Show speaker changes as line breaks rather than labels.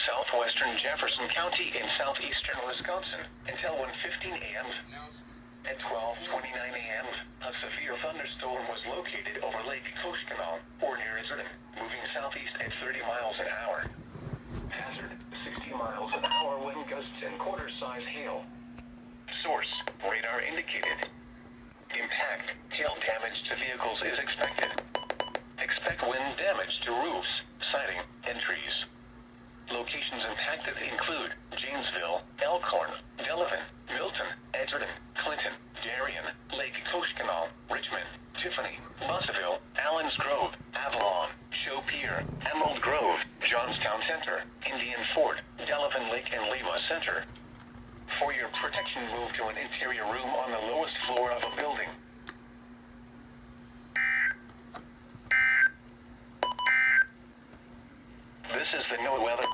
southwestern Jefferson County in southeastern Wisconsin until 1:15 a.m. At 12:29 a.m., a severe thunderstorm was located over Lake Koshkonong, or near Izerden, moving southeast at 30 miles an hour. Hazard, 60 miles an hour wind gusts and quarter-size hail. Source, radar indicated. Impact, hail damage to vehicles is expected. Expect wind damage to roofs, siding, and trees. Locations impacted include Janesville, Elkhorn, Delavan, Milton, Edgerton, Clinton, Darien, Lake Koshkonong, Richmond, Tiffany, Mossville, Allens Grove, Avalon, Shopier, Emerald Grove, Johnstown Center, Indian Fort, Delavan Lake and Lima Center. For your protection, move to an interior room on the lowest floor of a building. This is the NOAA weather.